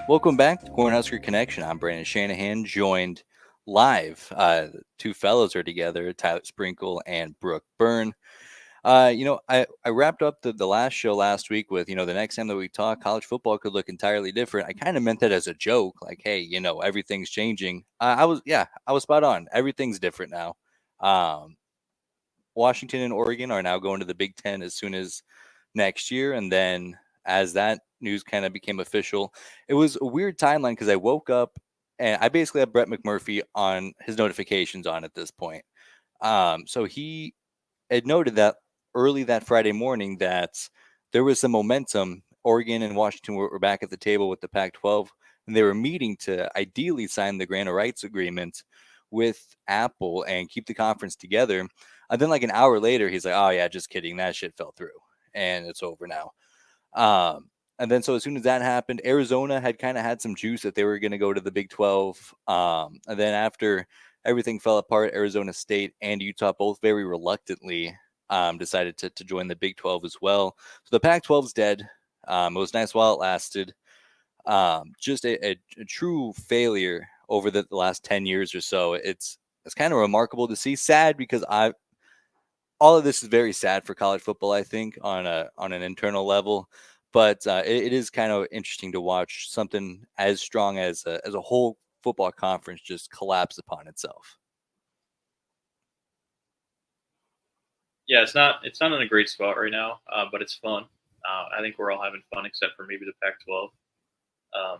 Welcome back to Cornhusker Connection. I'm Brandon Shanahan, joined live. The two fellows are together, Tyler Sprinkel and Brooke Byrne. I wrapped up the last show last week with, the next time that we talk, college football could look entirely different. I kind of meant that as a joke, like, hey, everything's changing. I was spot on. Everything's different now. Um, Washington and Oregon are now going to the Big Ten as soon as next year. And then as that news kind of became official, it was a weird timeline because I woke up and I basically had Brett McMurphy on his notifications on at this point. So he had noted that early that Friday morning that there was some momentum. Oregon and Washington were back at the table with the Pac-12, and they were meeting to ideally sign the grant of rights agreement with Apple and keep the conference together. And then, like an hour later, he's like, "Oh yeah, just kidding. That shit fell through, and it's over now." And then, so as soon as that happened, Arizona had kind of had some juice that they were going to go to the Big 12. And then after everything fell apart, Arizona State and Utah both very reluctantly decided to join the Big 12 as well. So the Pac 12's dead. It was nice while it lasted. Just a true failure over the last 10 years or so. It's kind of remarkable to see. Sad because all of this is very sad for college football, I think, on an internal level. But it is kind of interesting to watch something as strong as a whole football conference just collapse upon itself. Yeah, it's not in a great spot right now, but it's fun. I think we're all having fun except for maybe the Pac-12. Um,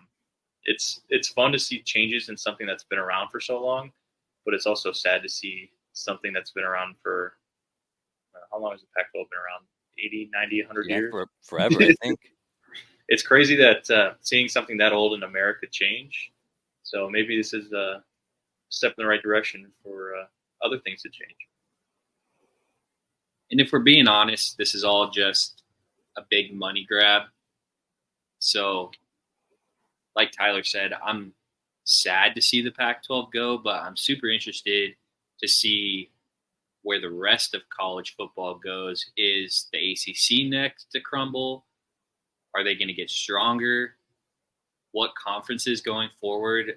it's fun to see changes in something that's been around for so long, but it's also sad to see something that's been around for how long has the Pac-12 been around? 80, 90, 100 Yeah, years. for forever, I think. It's crazy that seeing something that old in America change. So maybe this is a step in the right direction for other things to change. And if we're being honest, this is all just a big money grab. So, like Tyler said, I'm sad to see the Pac 12 go, but I'm super interested to see where the rest of college football goes. Is the ACC next to crumble? Are they going to get stronger? What conferences going forward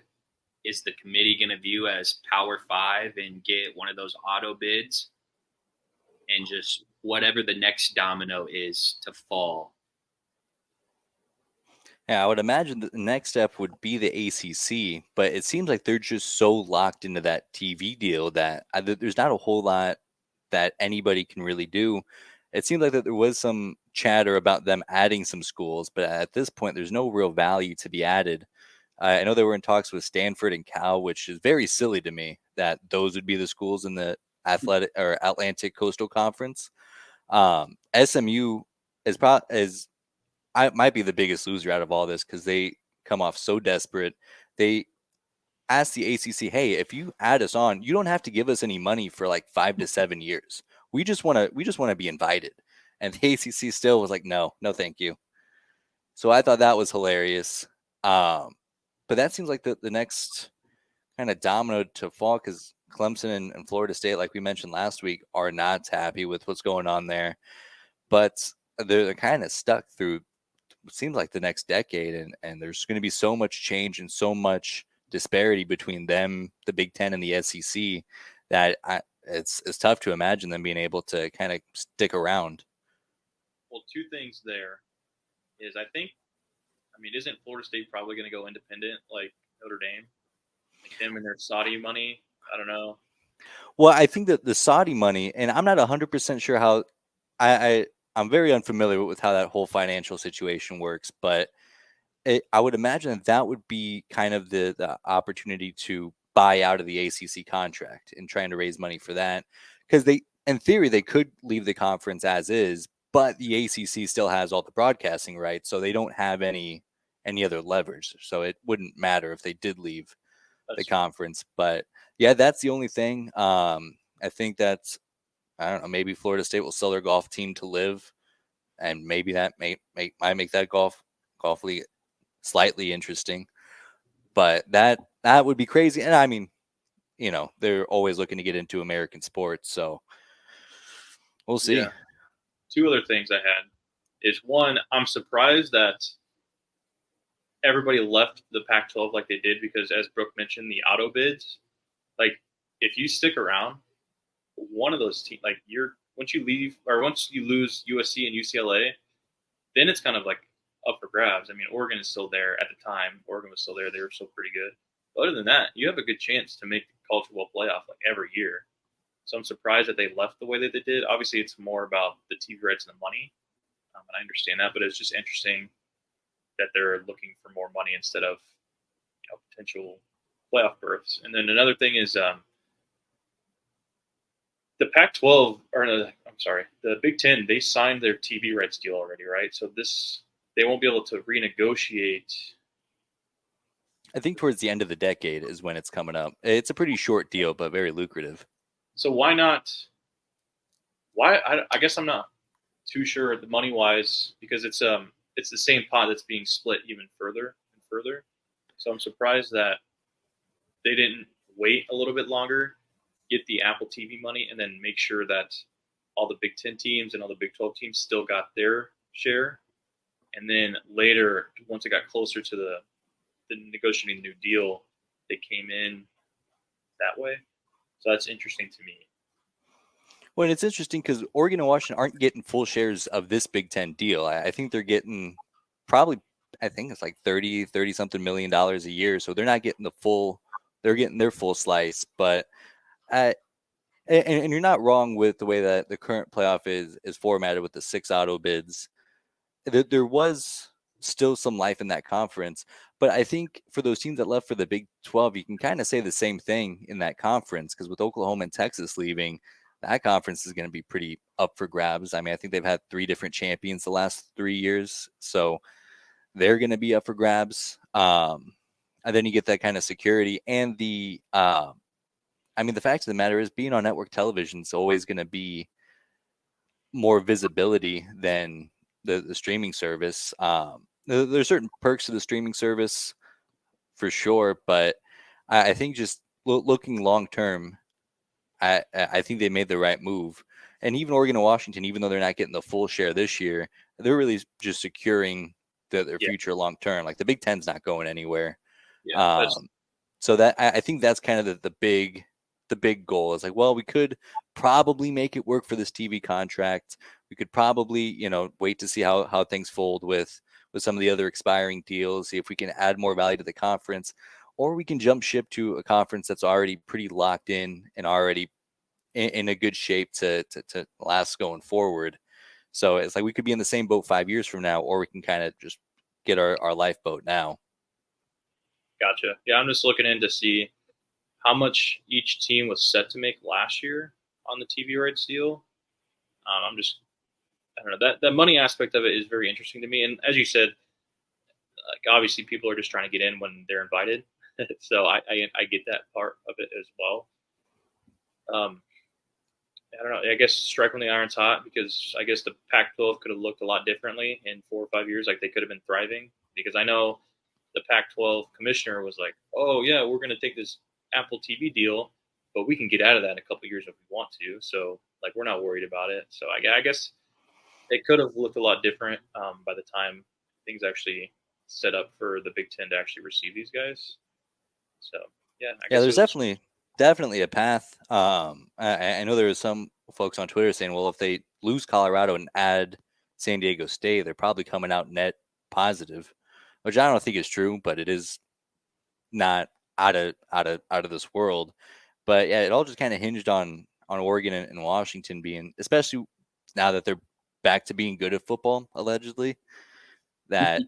is the committee going to view as Power Five and get one of those auto bids? And just whatever the next domino is to fall. Yeah, I would imagine the next step would be the ACC, but it seems like they're just so locked into that TV deal that there's not a whole lot that anybody can really do. It seemed like that there was some chatter about them adding some schools, but at this point, there's no real value to be added. I know they were in talks with Stanford and Cal, which is very silly to me that those would be the schools in the Athletic or Atlantic Coastal Conference. SMU is I might be the biggest loser out of all this because they come off so desperate. They asked the ACC, "Hey, if you add us on, you don't have to give us any money for like 5 to 7 years. We just want to be invited." And the ACC still was like, "No, no, thank you." So I thought that was hilarious. But that seems like the next kind of domino to fall because Clemson and Florida State, like we mentioned last week, are not happy with what's going on there. But they're kind of stuck through it seems like the next decade, and there's going to be so much change and so much disparity between them, the Big Ten, and the SEC that it's tough to imagine them being able to kind of stick around. Well, two things there is isn't Florida State probably going to go independent like Notre Dame? Like them and their Saudi money? I don't know. Well, I think that the Saudi money, and I'm not 100% sure how I I'm very unfamiliar with how that whole financial situation works, but I would imagine that that would be kind of the opportunity to buy out of the ACC contract and trying to raise money for that because in theory, they could leave the conference as is, but the ACC still has all the broadcasting rights, so they don't have any other leverage. So it wouldn't matter if they did leave the That's true. conference. But yeah, that's the only thing. I think that's I don't know. Maybe Florida State will sell their golf team to live, and maybe that might make that golf league slightly interesting. But that would be crazy. And I mean, they're always looking to get into American sports, so we'll see. Yeah. Two other things I had is one, I'm surprised that everybody left the Pac-12 like they did because, as Brooke mentioned, the auto bids. Like, if you stick around, one of those teams, like once you leave or once you lose USC and UCLA, then it's kind of like up for grabs. I mean, Oregon is still there at the time. Oregon was still there; they were still pretty good. But other than that, you have a good chance to make the college football playoff like every year. So I'm surprised that they left the way that they did. Obviously, it's more about the TV rights and the money, and I understand that. But it's just interesting that they're looking for more money instead of potential playoff berths. And then another thing is the Pac-12 or no, I'm sorry, the Big Ten. They signed their TV rights deal already, right? So they won't be able to renegotiate. I think towards the end of the decade is when it's coming up. It's a pretty short deal, but very lucrative. So why not? Why I guess I'm not too sure the money wise because it's the same pot that's being split even further and further. So I'm surprised that they didn't wait a little bit longer, get the Apple TV money, and then make sure that all the Big Ten teams and all the Big 12 teams still got their share. And then later, once it got closer to the negotiating the new deal, they came in that way. So that's interesting to me. Well, and it's interesting because Oregon and Washington aren't getting full shares of this Big Ten deal. I think they're getting probably, I think it's like 30 something $million a year. So they're not getting they're getting their full slice. But, and you're not wrong with the way that the current playoff is formatted with the 6 auto bids. There was still some life in that conference. But I think for those teams that left for the Big 12, you can kind of say the same thing in that conference because with Oklahoma and Texas leaving, that conference is going to be pretty up for grabs. I mean, I think they've had 3 different champions the last 3 years. So they're going to be up for grabs. And then you get that kind of security. And the fact of the matter is being on network television is always going to be more visibility than the streaming service. There's certain perks to the streaming service for sure, but I think just looking long term, I think they made the right move. And even Oregon and Washington, even though they're not getting the full share this year, they're really just securing their future long term. Like the Big Ten's not going anywhere. Yeah, So that I think that's kind of the big goal is like, well, we could probably make it work for this TV contract. We could probably, wait to see how things fold with some of the other expiring deals, see if we can add more value to the conference, or we can jump ship to a conference that's already pretty locked in and already in a good shape to last going forward. So it's like we could be in the same boat 5 years from now, or we can kind of just get our lifeboat now. gotcha. Yeah, I'm just looking in to see how much each team was set to make last year on the TV rights deal. I don't know, that money aspect of it is very interesting to me. And as you said, like obviously people are just trying to get in when they're invited. So I get that part of it as well. I don't know. I guess strike when the iron's hot because I guess the Pac-12 could have looked a lot differently in 4 or 5 years. Like they could have been thriving because I know the Pac-12 commissioner was like, "Oh yeah, we're going to take this Apple TV deal, but we can get out of that in a couple of years if we want to. So like we're not worried about it." So I guess it could have looked a lot different by the time things actually set up for the Big Ten to actually receive these guys. So yeah, I guess There's definitely a path. I know there are some folks on Twitter saying, well, if they lose Colorado and add San Diego State, they're probably coming out net positive, which I don't think is true, but it is not out of this world. But yeah, it all just kind of hinged on Oregon and Washington being, especially now that they're back to being good at football, allegedly. That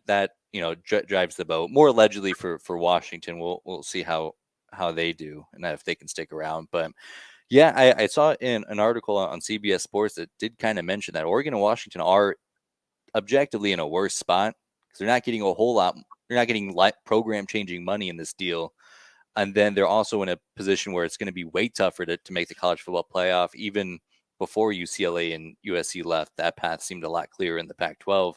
drives the boat. More allegedly for Washington. We'll see how they do and if they can stick around. But yeah, I saw in an article on CBS Sports that did kind of mention that Oregon and Washington are objectively in a worse spot because they're not getting a whole lot. They're not getting program changing money in this deal. And then they're also in a position where it's going to be way tougher to make the college football playoff. Even before UCLA and USC left, that path seemed a lot clearer in the Pac-12.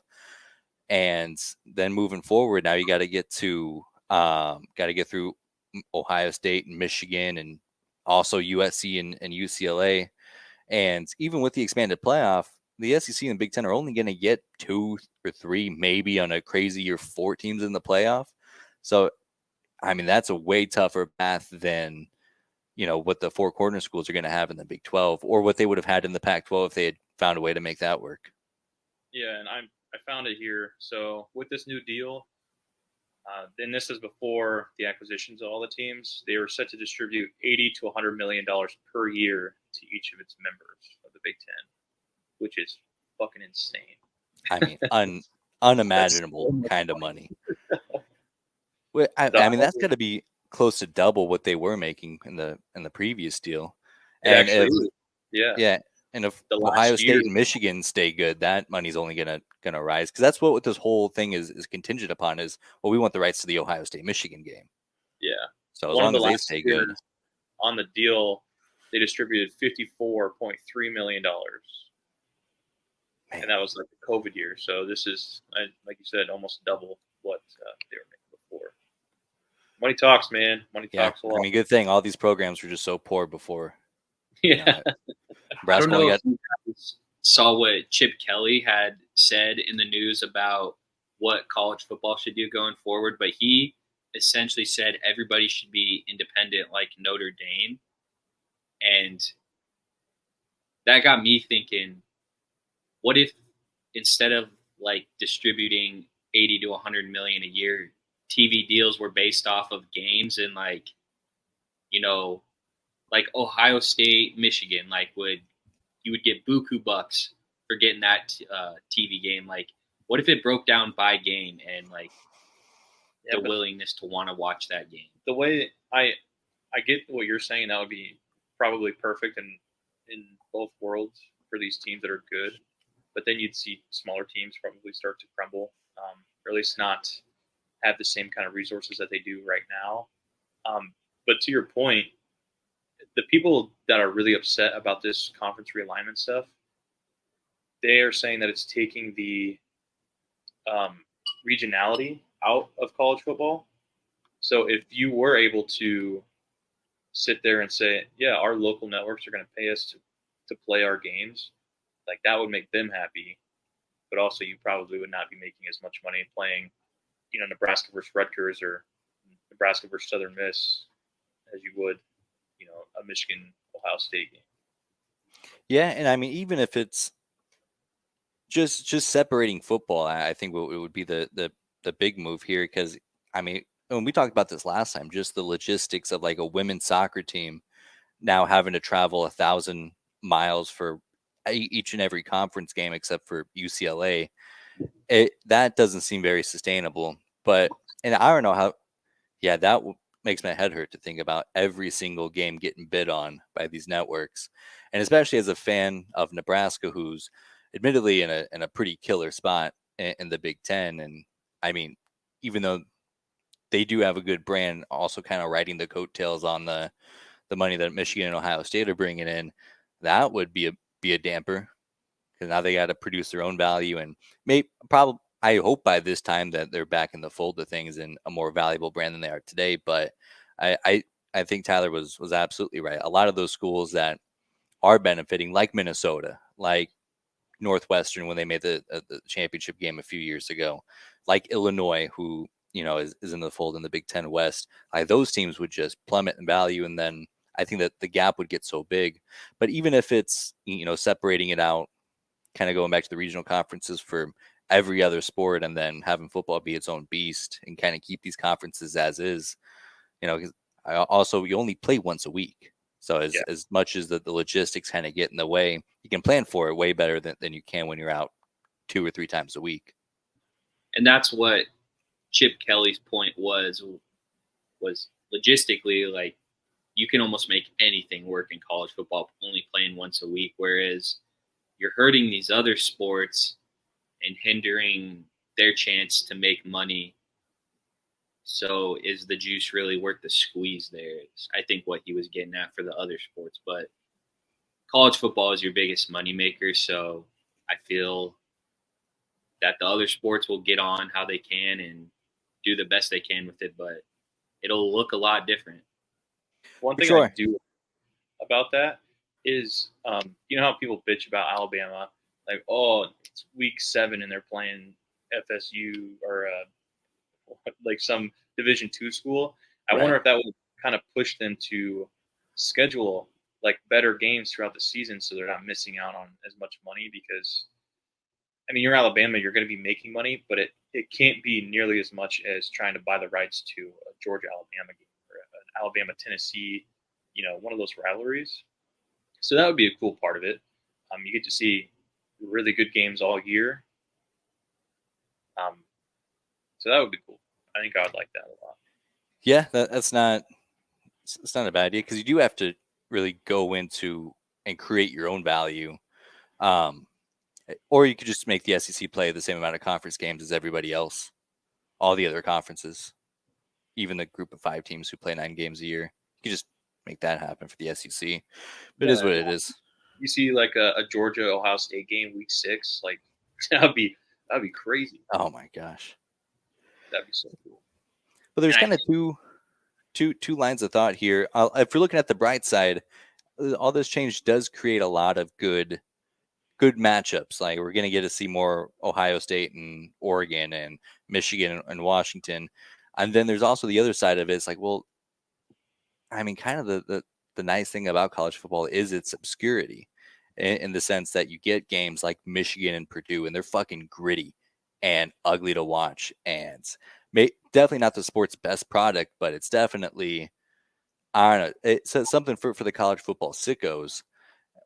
And then moving forward, now you got to get through Ohio State and Michigan and also USC and UCLA. And even with the expanded playoff, the SEC and Big Ten are only going to get 2 or 3, maybe on a crazy year, 4 teams in the playoff. So, I mean, that's a way tougher path than, what the 4 corner schools are going to have in the Big 12, or what they would have had in the Pac-12 if they had found a way to make that work. Yeah, and I found it here. So with this new deal, and this is before the acquisitions of all the teams, they were set to distribute $80 to $100 million per year to each of its members of the Big Ten, which is fucking insane. I mean, unimaginable so kind of money. I mean, that's got to be close to double what they were making in the previous deal. It And actually if, is. Yeah. And if The last Ohio year- State and Michigan stay good, that money's only gonna rise, because that's what this whole thing is contingent upon. Is, well, we want the rights to the Ohio State Michigan game. Yeah. So as long as they stay good, on the deal, they distributed $54.3 million, and that was like the COVID year. So this is, like you said, almost double what they were making before. Money talks, man. Money talks a lot. I mean, good thing all these programs were just so poor before. Yeah. I don't know if you guys saw what Chip Kelly had said in the news about what college football should do going forward, but he essentially said everybody should be independent like Notre Dame. And that got me thinking, what if instead of like distributing 80 to 100 million a year, TV deals were based off of games, and like Ohio State, Michigan, you would get buku bucks for getting that TV game. Like, what if it broke down by game and the willingness to want to watch that game? The way I get what you're saying, that would be probably perfect in both worlds for these teams that are good. But then you'd see smaller teams probably start to crumble, or at least not have the same kind of resources that they do right now. But to your point, the people that are really upset about this conference realignment stuff, they are saying that it's taking the regionality out of college football. So if you were able to sit there and say, yeah, our local networks are going to pay us to play our games, like that would make them happy. But also you probably would not be making as much money playing, Nebraska versus Rutgers or Nebraska versus Southern Miss as you would, a Michigan Ohio State game. Yeah, and I mean, even if it's just separating football, I think it would be the big move here, because I mean, when we talked about this last time, just the logistics of like a women's soccer team now having to travel 1,000 miles for each and every conference game except for UCLA, that doesn't seem very sustainable. But, and I don't know how, that makes my head hurt to think about every single game getting bid on by these networks. And especially as a fan of Nebraska, who's admittedly in a pretty killer spot in the Big Ten. And I mean, even though they do have a good brand, also kind of riding the coattails on the money that Michigan and Ohio State are bringing in, that would be a damper, because now they got to produce their own value, and I hope by this time that they're back in the fold of things and a more valuable brand than they are today. But I think Tyler was absolutely right. A lot of those schools that are benefiting, like Minnesota, like Northwestern when they made the championship game a few years ago, like Illinois, who is in the fold in the Big Ten West, those teams would just plummet in value, and then I think that the gap would get so big. But even if it's separating it out, kind of going back to the regional conferences for every other sport, and then having football be its own beast and kind of keep these conferences as is, because also you only play once a week. So as much as the logistics kind of get in the way, you can plan for it way better than you can when you're out 2 or 3 times a week. And that's what Chip Kelly's point was logistically, like, you can almost make anything work in college football only playing once a week, whereas you're hurting these other sports and hindering their chance to make money. So is the juice really worth the squeeze there? Is, I think, what he was getting at for the other sports. But college football is your biggest moneymaker, so I feel that the other sports will get on how they can and do the best they can with it, but it'll look a lot different. One thing I do about that is, how people bitch about Alabama Like, oh, it's week 7 and they're playing FSU or like some Division II school. I wonder Right. if that would kind of push them to schedule like better games throughout the season, so they're not missing out on as much money. Because I mean, you're Alabama, you're going to be making money, but it can't be nearly as much as trying to buy the rights to a Georgia Alabama game or an Alabama Tennessee, one of those rivalries. So that would be a cool part of it. You get to see really good games all year. Um, so that would be cool. I think I would like that a lot. Yeah, that's not it's not a bad idea because you do have to really go into and create your own value. Um, or you could just make the SEC play the same amount of conference games as everybody else, all the other conferences, even the group of 5 teams who play 9 games a year. You could just make that happen for the SEC. But it is Yeah, what it is. you see like a Georgia Ohio State game week 6, like that'd be crazy. Oh my gosh. That'd be so cool. But there's And I kind of two lines of thought here. If you're looking at the bright side, all this change does create a lot of good matchups. Like we're going to get to see more Ohio State and Oregon and Michigan and Washington. And then there's also the other side of it. It's like, well, I mean, kind of the nice thing about college football is its obscurity in the sense that you get games like Michigan and Purdue, and they're fucking gritty and ugly to watch. And definitely not the sport's best product, but it's definitely, I don't know, it's something for the college football sickos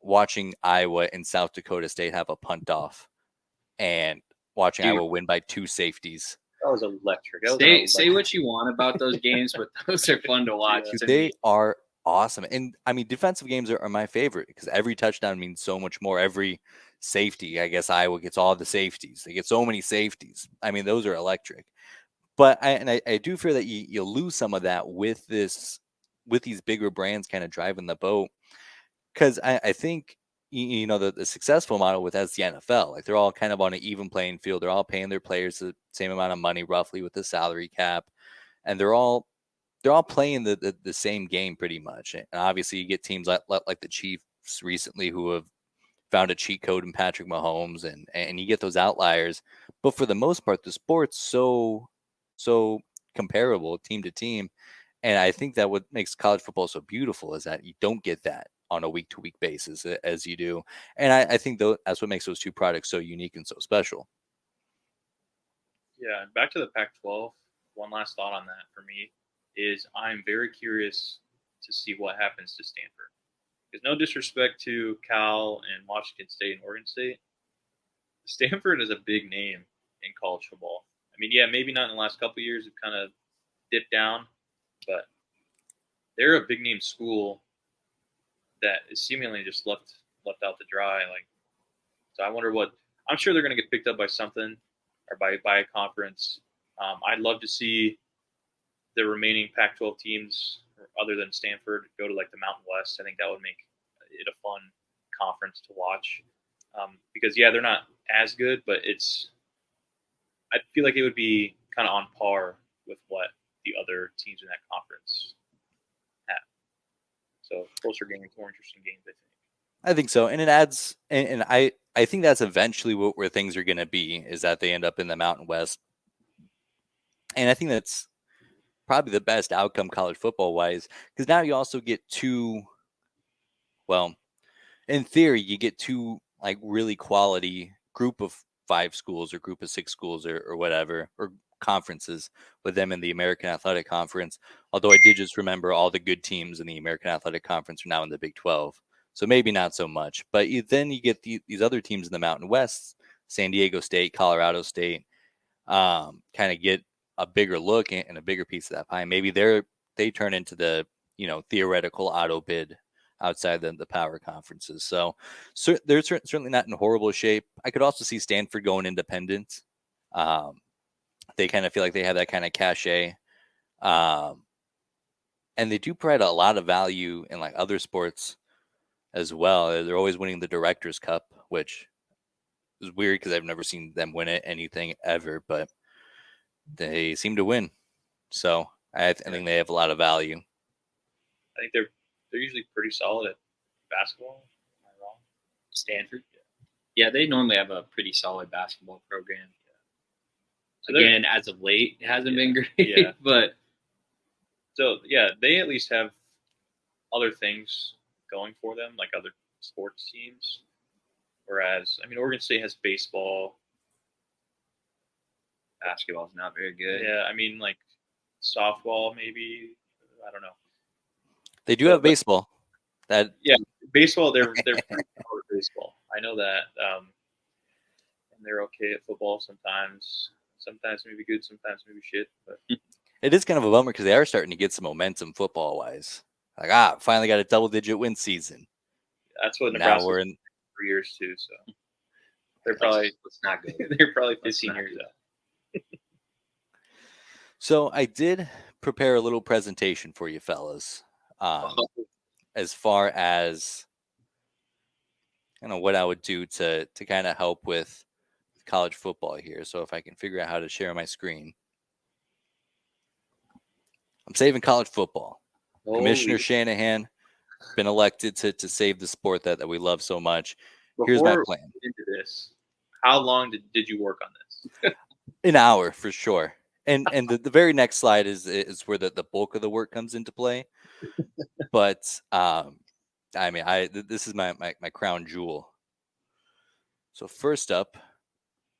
watching Iowa and South Dakota State have a punt off and watching Dude, Iowa win by 2 safeties. That was electric. That was an say what you want about those games, but those are fun to watch. Yeah. To They me. are awesome. And I mean, defensive games are my favorite because every touchdown means so much more. Every safety, I guess Iowa gets all the safeties. They get so many safeties. I mean, those are electric. But I do fear that you lose some of that with these bigger brands kind of driving the boat. Because I think the successful model with that's the NFL. Like they're all kind of on an even playing field. They're all paying their players the same amount of money roughly with the salary cap, and they're all playing the same game pretty much. And obviously, you get teams like the Chiefs recently who have found a cheat code in Patrick Mahomes, and you get those outliers. But for the most part, the sport's so comparable team to team, and I think that what makes college football so beautiful is that you don't get that on a week to week basis as you do. And I think that's what makes those two products so unique and so special. Yeah, and back to the Pac-12. One last thought on that for me is I'm very curious to see what happens to Stanford. Because no disrespect to Cal and Washington State and Oregon State, Stanford is a big name in college football. I mean, yeah, maybe not in the last couple of years. It kind of dipped down, but they're a big name school that is seemingly just left out to dry. Like, so I wonder what. I'm sure they're going to get picked up by something or by a conference. I'd love to see the remaining Pac-12 teams, other than Stanford, go to like the Mountain West. I think that would make it a fun conference to watch. Because yeah, they're not as good, but I feel like it would be kind of on par with what the other teams in that conference have. So closer games, more interesting games, I think. I think so, and it adds, and I think that's eventually where things are going to be is that they end up in the Mountain West, and I think that's probably the best outcome college football wise because now you also get two. Well, in theory, you get two like really quality group of 5 schools or group of 6 schools or whatever or conferences with them in the American Athletic Conference. Although I did just remember all the good teams in the American Athletic Conference are now in the Big 12, so maybe not so much. But then you get these other teams in the Mountain West, San Diego State, Colorado State, kind of get a bigger look and a bigger piece of that pie. Maybe they turn into the theoretical auto bid outside the power conferences. So they're certainly not in horrible shape. I could also see Stanford going independent. They kind of feel like they have that kind of cachet. Um, and they do provide a lot of value in like other sports as well. They're always winning the Directors Cup, which is weird because I've never seen them win it anything ever, but they seem to win. So I think they have a lot of value. I think they're usually pretty solid at basketball. Am I wrong? Stanford. Yeah. Yeah, they normally have a pretty solid basketball program. So Again, as of late, it hasn't been great. Yeah. But So yeah, they at least have other things going for them, like other sports teams. Whereas, I mean, Oregon State has baseball. basketball's not very good. Yeah, I mean, like softball, maybe. I don't know. They do have baseball. That Yeah, baseball. They're pretty solid at baseball. I know that. And they're okay at football sometimes. Sometimes maybe good, sometimes maybe shit. But it is kind of a bummer because they are starting to get some momentum football wise. Like finally got a double-digit win season. that's what Now Nebraska we're in. 3 years too. So they're probably Let's not go. they're probably Let's 15 not years do out. So I did prepare a little presentation for you fellas, as far as what I would do to kind of help with college football here. So if I can figure out how to share my screen, I'm saving college football. Commissioner Shanahan been elected to save the sport that we love so much. Here's my Before plan. we get into this, how long did you work on this? An hour for sure. And the very next slide is where the bulk of the work comes into play. But I mean, this is my crown jewel. So first up,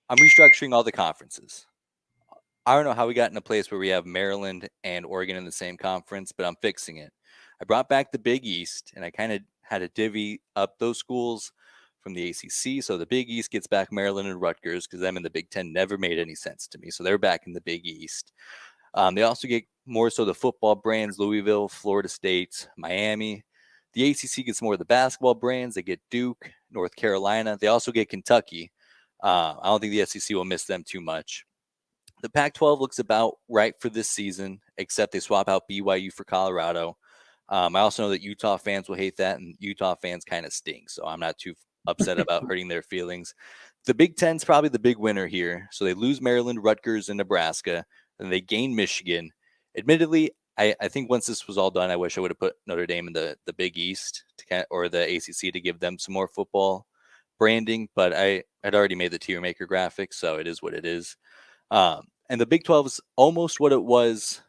I'm restructuring all the conferences. I don't know how we got in a place where we have Maryland and Oregon in the same conference, but I'm fixing it. I brought back the Big East, and I kind of had to divvy up those schools from the ACC. So the Big East gets back Maryland and Rutgers because them in the Big Ten never made any sense to me. So they're back in the Big East. They also get more so the football brands: Louisville, Florida State, Miami. The ACC gets more of the basketball brands. They get Duke, North Carolina. They also get Kentucky. I don't think the SEC will miss them too much. The Pac-12 looks about right for this season, except they swap out BYU for Colorado. I also know that Utah fans will hate that, and Utah fans kind of stink, so I'm not too upset about hurting their feelings. The Big Ten's probably the big winner here. So they lose Maryland, Rutgers, and Nebraska, and they gain Michigan. Admittedly, I think once this was all done, I wish I would have put Notre Dame in the Big East or the ACC to give them some more football branding, but I had already made the tier maker graphic, so it is what it is. And the Big 12 is almost what it was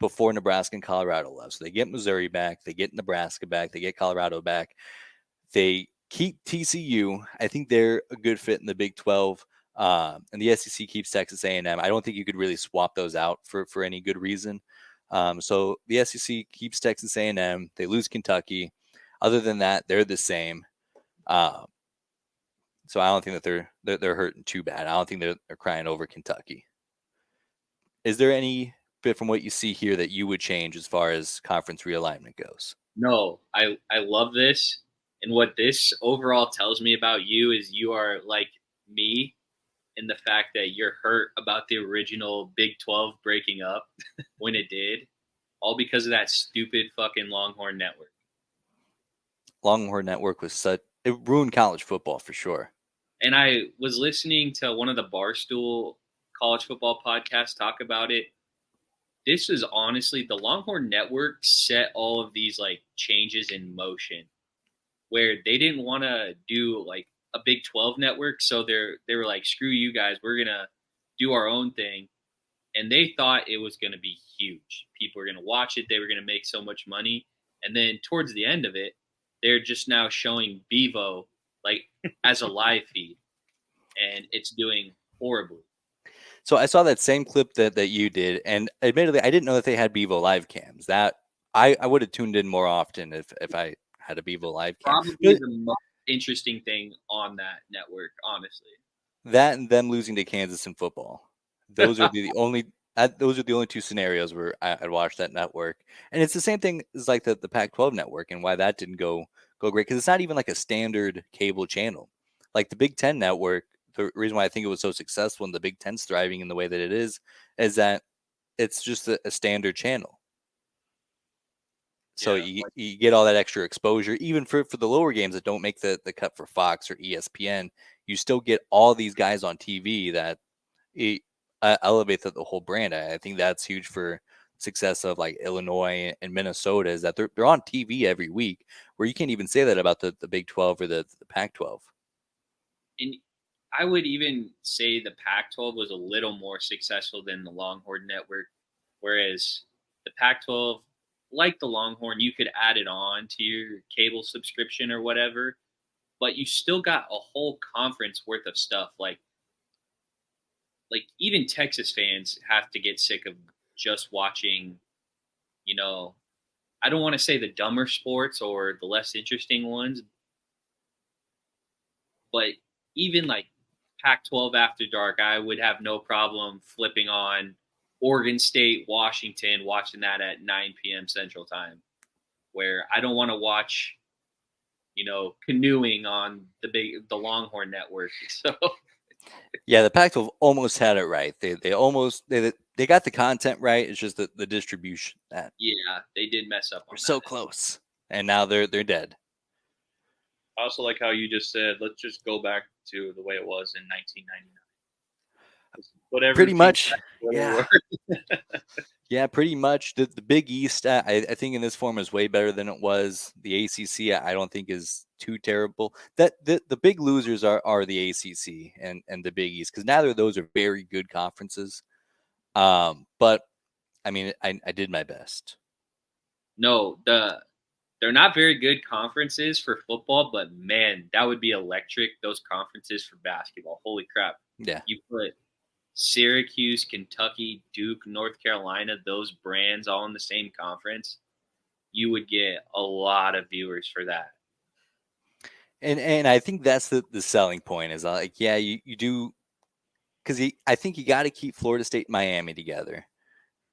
before Nebraska and Colorado left. So they get Missouri back, they get Nebraska back, they get Colorado back. They keep TCU. I think they're a good fit in the Big 12. And the SEC keeps Texas A&M. I don't think you could really swap those out for any good reason. So the SEC keeps Texas A&M. They lose Kentucky. Other than that, they're the same. So I don't think that they're hurting too bad. I don't think they're crying over Kentucky. Is there any bit from what you see here that you would change as far as conference realignment goes? No, I love this. And what this overall tells me about you is you are like me in the fact that you're hurt about the original Big 12 breaking up when it did, all because of that stupid fucking Longhorn Network. Longhorn Network it ruined college football for sure. And I was listening to one of the Barstool college football podcasts talk about it. This was honestly, the Longhorn Network set all of these like changes in motion where they didn't want to do like a Big 12 network. So they were like, screw you guys. We're going to do our own thing. And they thought it was going to be huge. People were going to watch it. They were going to make so much money. And then towards the end of it, they're just now showing Bevo like as a live feed. And it's doing horribly. So I saw that same clip that you did, and admittedly, I didn't know that they had Bevo live cams. That I would have tuned in more often if I had a Bevo live cam. Probably the most interesting thing on that network, honestly. That and them losing to Kansas in football. Those are the only two scenarios where I'd watch that network. And it's the same thing as like the Pac-12 network and why that didn't go great, because it's not even like a standard cable channel. Like the Big Ten network, the reason why I think it was so successful and the Big Ten's thriving in the way that it is that it's just a standard channel. So you get all that extra exposure, even for the lower games that don't make the cut for Fox or ESPN. You still get all these guys on TV that elevate the whole brand. I think that's huge for success of like Illinois and Minnesota, is that they're on TV every week, where you can't even say that about the Big 12 or the Pac 12. And I would even say the Pac-12 was a little more successful than the Longhorn Network, whereas the Pac-12, like the Longhorn, you could add it on to your cable subscription or whatever, but you still got a whole conference worth of stuff. Like even Texas fans have to get sick of just watching, you know, I don't want to say the dumber sports or the less interesting ones, but even like Pac-12 after dark, I would have no problem flipping on Oregon State, Washington, watching that at 9 p.m. Central Time, where I don't want to watch, canoeing on the Longhorn Network. So Yeah, the Pac-12 almost had it right. They got the content right. It's just the distribution that yeah, they did mess up on we're that. so close, and now they're dead. I also like how you just said, let's just go back to the way it was in 1999. Whatever. Pretty much, yeah. Yeah, pretty much. The Big East, I think in this form is way better than it was. The ACC, I don't think is too terrible. That the big losers are the ACC and the Big East, because neither of those are very good conferences. But I mean, I did my best. No, they're not very good conferences for football, but man, that would be electric. Those conferences for basketball. Holy crap. Yeah. You put Syracuse, Kentucky, Duke, North Carolina, those brands all in the same conference, you would get a lot of viewers for that. And I think that's the selling point is like, yeah, you do, because I think you got to keep Florida State and Miami together.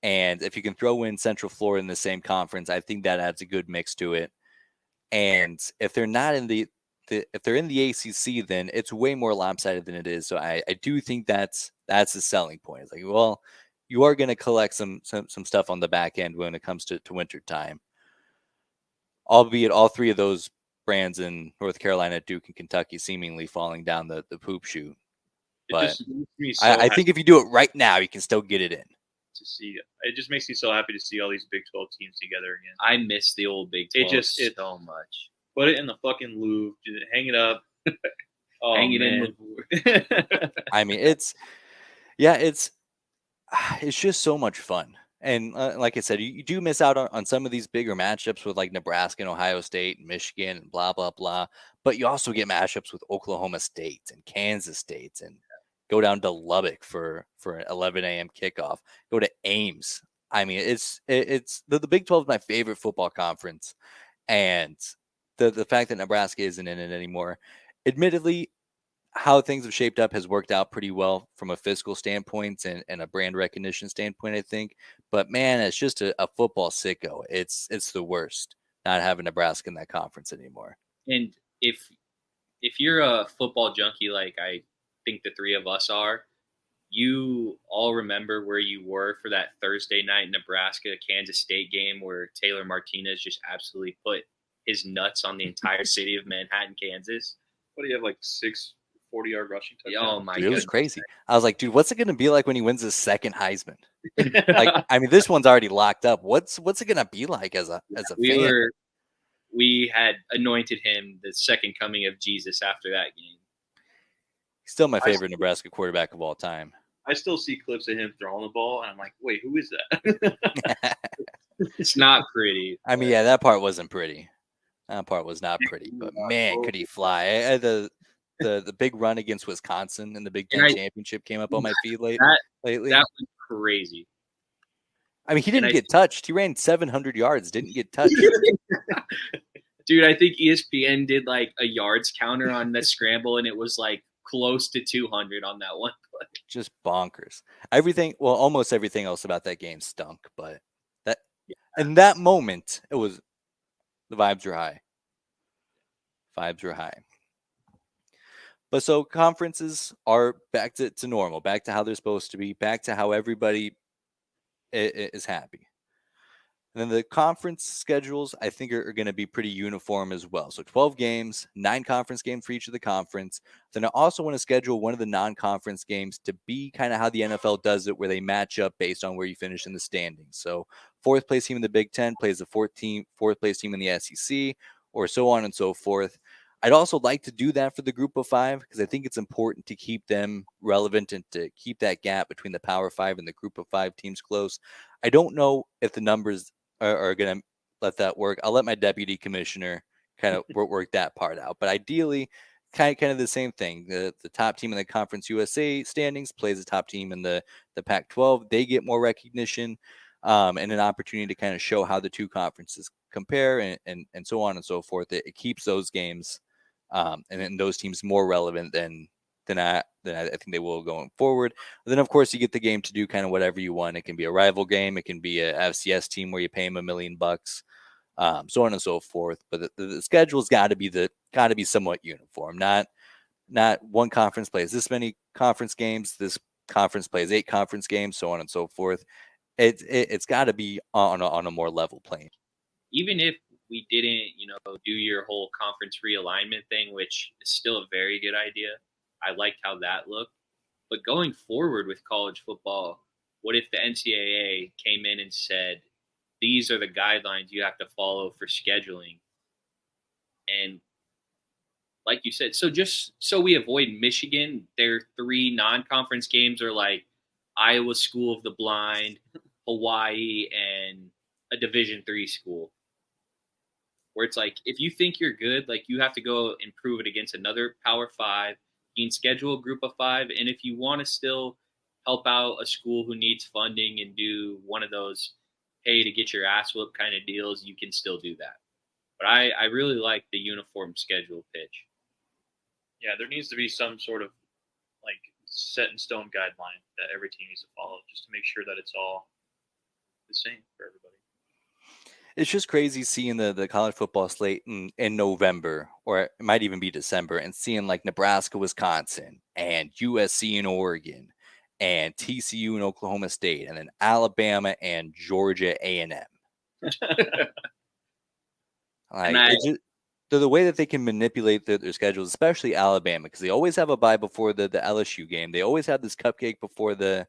And if you can throw in Central Florida in the same conference, I think that adds a good mix to it. And if they're not in if they're in the ACC, then it's way more lopsided than it is. So I do think that's the selling point. It's like, well, you are going to collect some stuff on the back end when it comes to winter time. Albeit all three of those brands in North Carolina, Duke, and Kentucky seemingly falling down the poop chute. But I think if you do it right now, you can still get it in. To see it just makes me so happy to see all these Big 12 teams together again. I miss the old Big 12 so much. Put it in the fucking Louvre, hang it up. Hang it in the I mean, it's just so much fun. And like I said, you do miss out on some of these bigger matchups with like Nebraska and Ohio State and Michigan and blah, blah, blah. But you also get matchups with Oklahoma State and Kansas State, and go down to Lubbock for an 11 a.m. kickoff. Go to Ames. I mean, it's the Big 12 is my favorite football conference. And the fact that Nebraska isn't in it anymore, admittedly, how things have shaped up has worked out pretty well from a fiscal standpoint and a brand recognition standpoint, I think. But man, it's just a football sicko. It's the worst not having Nebraska in that conference anymore. And if you're a football junkie like I think the three of us are, you all remember where you were for that Thursday night Nebraska Kansas State game where Taylor Martinez just absolutely put his nuts on the entire city of Manhattan, Kansas. What do you have, like 6 40-yard rushing touchdowns? Oh my god, it was crazy. I was like, dude, what's it going to be like when he wins his second Heisman? Like, I mean, this one's already locked up. What's it going to be like as a fan? We had anointed him the second coming of Jesus after that game. Still my favorite Nebraska quarterback of all time. I still see clips of him throwing the ball, and I'm like, wait, who is that? It's not pretty. I mean, yeah, that part wasn't pretty. That part was not pretty, but man, could he fly. The big run against Wisconsin in the Big Ten championship came up on my feed lately. That was crazy. I mean, he didn't get touched. He ran 700 yards, didn't get touched. Dude, I think ESPN did like a yards counter on the scramble, and it was like close to 200 on that one play. Just bonkers. Almost everything else about that game stunk, but in that moment, it was the vibes were high. But so conferences are back to normal, back to how they're supposed to be, back to how everybody is happy. And then the conference schedules, I think, are going to be pretty uniform as well. So 12 games, 9 conference games for each of the conference. Then I also want to schedule one of the non-conference games to be kind of how the NFL does it, where they match up based on where you finish in the standings. So 4th place team in the Big Ten plays the 4th place team in the SEC, or so on and so forth. I'd also like to do that for the group of 5 because I think it's important to keep them relevant and to keep that gap between the Power 5 and the group of 5 teams close. I don't know if the numbers are going to let that work. I'll let my deputy commissioner kind of work that part out. But ideally, kind of the same thing. The top team in the Conference USA standings plays the top team in the Pac-12. They get more recognition and an opportunity to kind of show how the two conferences compare and so on and so forth. It keeps those games and then those teams more relevant than I think they will going forward. And then, of course, you get the game to do kind of whatever you want. It can be a rival game. It can be a FCS team where you pay them $1 million, so on and so forth. But the schedule's got to be somewhat uniform. Not one conference plays this many conference games. This conference plays 8 conference games, so on and so forth. It's got to be on a more level plane. Even if we didn't, do your whole conference realignment thing, which is still a very good idea. I liked how that looked. But going forward with college football, what if the NCAA came in and said, these are the guidelines you have to follow for scheduling? And like you said, so just so we avoid Michigan, their 3 non-conference games are like Iowa School of the Blind, Hawaii, and a Division III school. Where it's like, if you think you're good, like you have to go and prove it against another Power 5. You can schedule a group of 5. And if you want to still help out a school who needs funding and do one of those pay to get your ass whooped kind of deals, you can still do that. But I really like the uniform schedule pitch. Yeah, there needs to be some sort of like set in stone guideline that every team needs to follow just to make sure that it's all the same for everybody. It's just crazy seeing the college football slate in November, or it might even be December, and seeing like Nebraska, Wisconsin, and USC and Oregon, and TCU and Oklahoma State, and then Alabama and Georgia A&M. The way that they can manipulate their schedules, especially Alabama, because they always have a bye before the LSU game. They always have this cupcake before the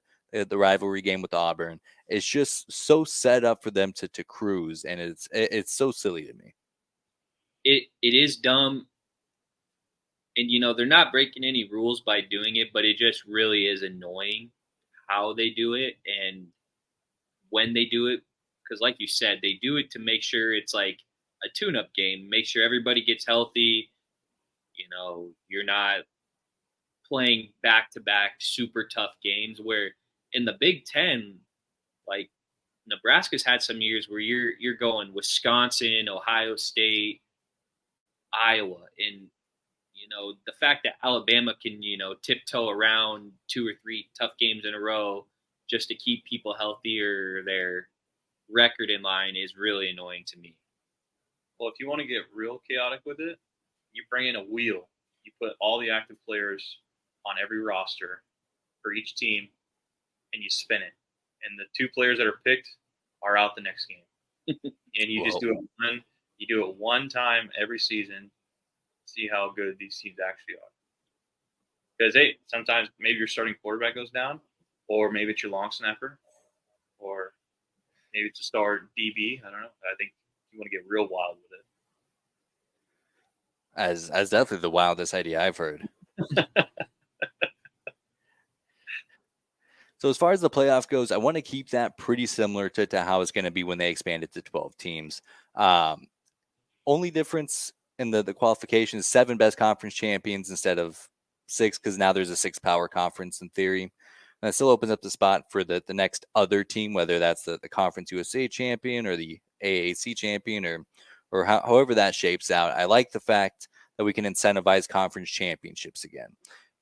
rivalry game with Auburn. It's just so set up for them to cruise, and it's so silly to me. It is dumb, and they're not breaking any rules by doing it, but it just really is annoying how they do it and when they do it. Because, like you said, they do it to make sure it's like a tune-up game, make sure everybody gets healthy. You're not playing back-to-back super tough games where in the Big Ten, like Nebraska's had some years where you're going Wisconsin, Ohio State, Iowa, and the fact that Alabama can tiptoe around 2 or 3 tough games in a row just to keep people healthy or their record in line is really annoying to me. Well, if you want to get real chaotic with it, you bring in a wheel. You put all the active players on every roster for each team, and you spin it. And the 2 players that are picked are out the next game. And you just do it one time every season, see how good these teams actually are. Because, hey, sometimes maybe your starting quarterback goes down, or maybe it's your long snapper, or maybe it's a star DB. I don't know. I think you want to get real wild with it. As definitely the wildest idea I've heard. So as far as the playoff goes, I want to keep that pretty similar to how it's going to be when they expand it to 12 teams. Only difference in the qualifications, 7 best conference champions instead of 6, because now there's a 6 power conference in theory. And that still opens up the spot for the next other team, whether that's the Conference USA champion or the AAC champion or however that shapes out. I like the fact that we can incentivize conference championships again.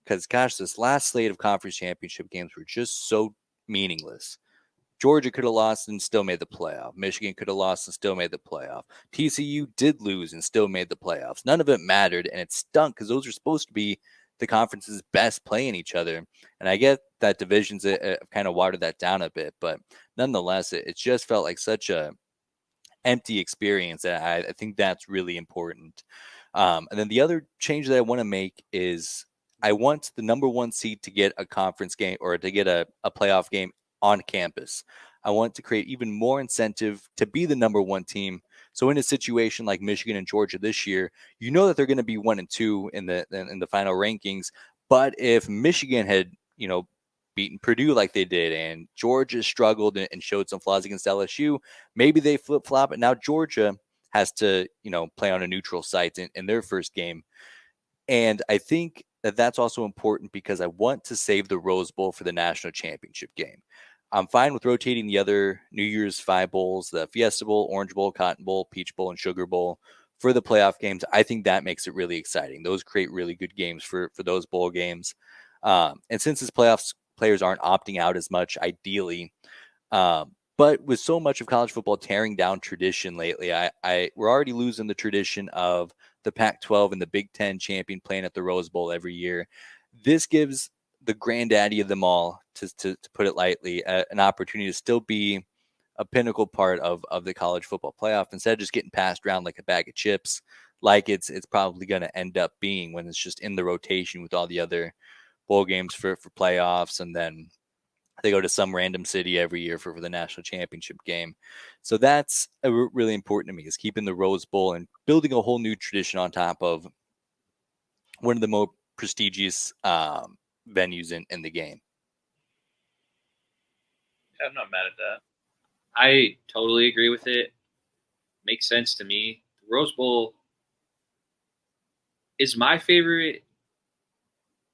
Because, gosh, this last slate of conference championship games were just so meaningless. Georgia could have lost and still made the playoff. Michigan could have lost and still made the playoff. TCU did lose and still made the playoffs. None of it mattered, and it stunk because those are supposed to be the conference's best playing each other. And I get that divisions kind of watered that down a bit, but nonetheless, it just felt like such a empty experience. And I think that's really important. And then the other change that I want to make is I want the number 1 seed to get a conference game or to get a playoff game on campus. I want to create even more incentive to be the number 1 team So in a situation like Michigan and Georgia this year, you know that they're going to be 1-2 in the final rankings. But if Michigan had, beaten Purdue like they did, and Georgia struggled and showed some flaws against LSU, maybe they flip flop. And now Georgia has to, play on a neutral site in their first game. And I think that that's also important because I want to save the Rose Bowl for the national championship game. I'm fine with rotating the other New Year's 5 bowls, the Fiesta Bowl, Orange Bowl, Cotton Bowl, Peach Bowl, and Sugar Bowl for the playoff games. I think that makes it really exciting. Those create really good games for those bowl games. And since this playoffs players aren't opting out as much, ideally, but with so much of college football tearing down tradition lately, we're already losing the tradition of the Pac-12 and the Big Ten champion playing at the Rose Bowl every year. This gives the granddaddy of them all, to put it lightly, an opportunity to still be a pinnacle part of the college football playoff instead of just getting passed around like a bag of chips, like it's probably going to end up being when it's just in the rotation with all the other bowl games for playoffs, and then they go to some random city every year for the national championship game. So that's really important to me, is keeping the Rose Bowl and building a whole new tradition on top of one of the more prestigious venues in the game. Yeah, I'm not mad at that. I totally agree with it. Makes sense to me. The Rose Bowl is my favorite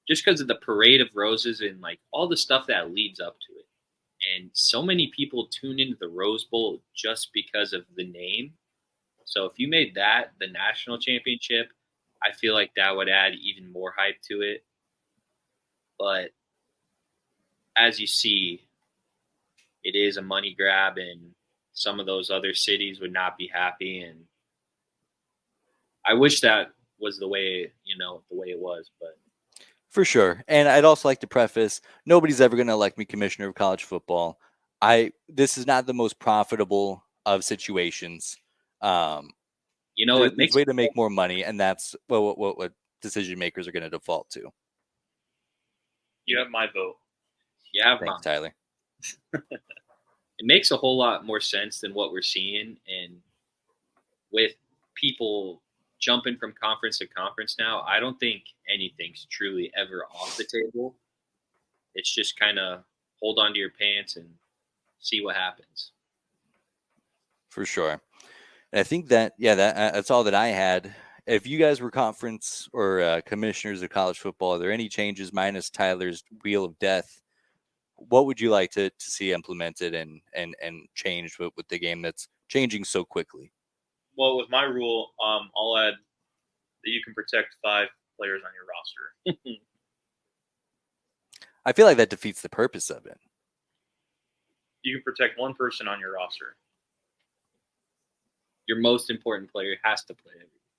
just because of the parade of roses and like all the stuff that leads up to it. And so many people tune into the Rose Bowl just because of the name. So if you made that the national championship, I feel like that would add even more hype to it. But as you see, it is a money grab, and some of those other cities would not be happy. And I wish that was the way it was, but For sure. And I'd also like to preface, nobody's ever going to elect me commissioner of college football. This is not the most profitable of situations. it There's makes a way to make more money, and that's what decision makers are going to default to. You have my vote. you have Thanks, Tyler. it makes a whole lot more sense than what we're seeing. And with people jumping from conference to conference now, I don't think anything's truly ever off the table. It's just kind of hold on to your pants and see what happens. For sure. And I think that's all that I had. If you guys were conference or commissioners of college football, are there any changes minus Tyler's wheel of death? What would you like to see implemented and changed with the game that's changing so quickly? Well, with my rule, I'll add that you can protect 5 players on your roster. I feel like that defeats the purpose of it. You can protect 1 person on your roster. Your most important player has to play.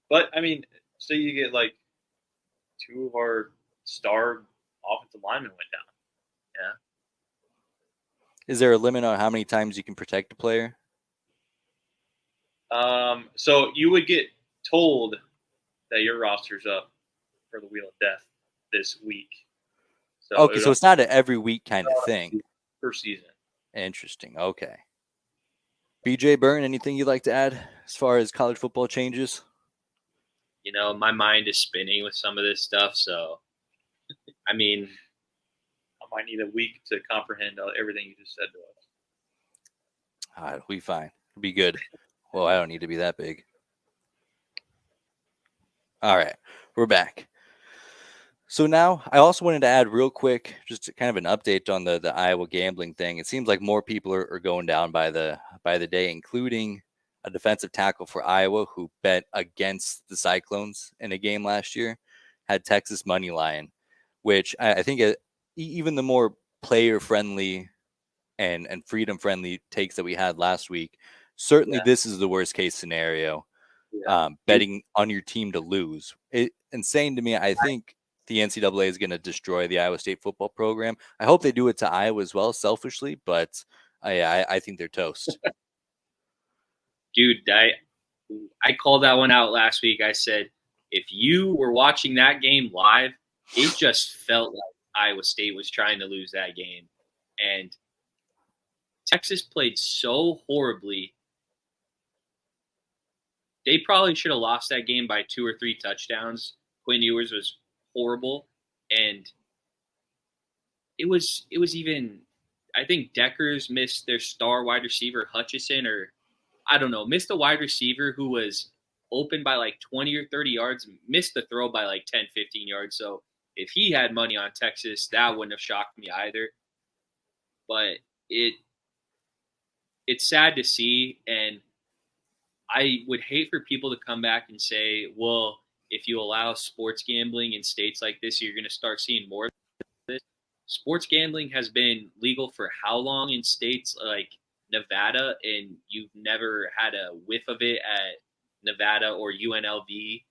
But, I mean, say you get like 2 of our star offensive linemen went down. Yeah. Is there a limit on how many times you can protect a player? So you would get told that your roster's up for the Wheel of Death this week. So Okay, so it's not an every week kind of thing. Per season. Interesting. Okay. BJ Byrne, anything you'd like to add as far as college football changes? My mind is spinning with some of this stuff. So, I mean, I might need a week to comprehend everything you just said to us. All right, we'll be fine. It'll be good. Well, I don't need to be that big. All right, we're back. So now I also wanted to add real quick, just kind of an update on the Iowa gambling thing. It seems like more people are going down by the day, including a defensive tackle for Iowa who bet against the Cyclones in a game last year, had Texas money line, which I think even the more player friendly and freedom friendly takes that we had last week, certainly this is the worst case scenario. Betting on your team to lose. Insane to me. I think the NCAA is going to destroy the Iowa State football program. I hope they do it to Iowa as well, selfishly, but I think they're toast. Dude, I called that one out last week. I said, if you were watching that game live, it just felt like Iowa State was trying to lose that game. And Texas played so horribly. they probably should have lost that game by 2 or 3 touchdowns. Quinn Ewers was horrible, and it was even. I think Deckers missed their star wide receiver Hutchison, or I don't know, missed a wide receiver who was open by like 20 or 30 yards, missed the throw by like 10, 15 yards. So if he had money on Texas, that wouldn't have shocked me either. But it's sad to see, and I would hate for people to come back and say, well, if you allow sports gambling in states like this, you're going to start seeing more of this. Sports gambling has been legal for how long in states like Nevada, and you've never had a whiff of it at Nevada or UNLV?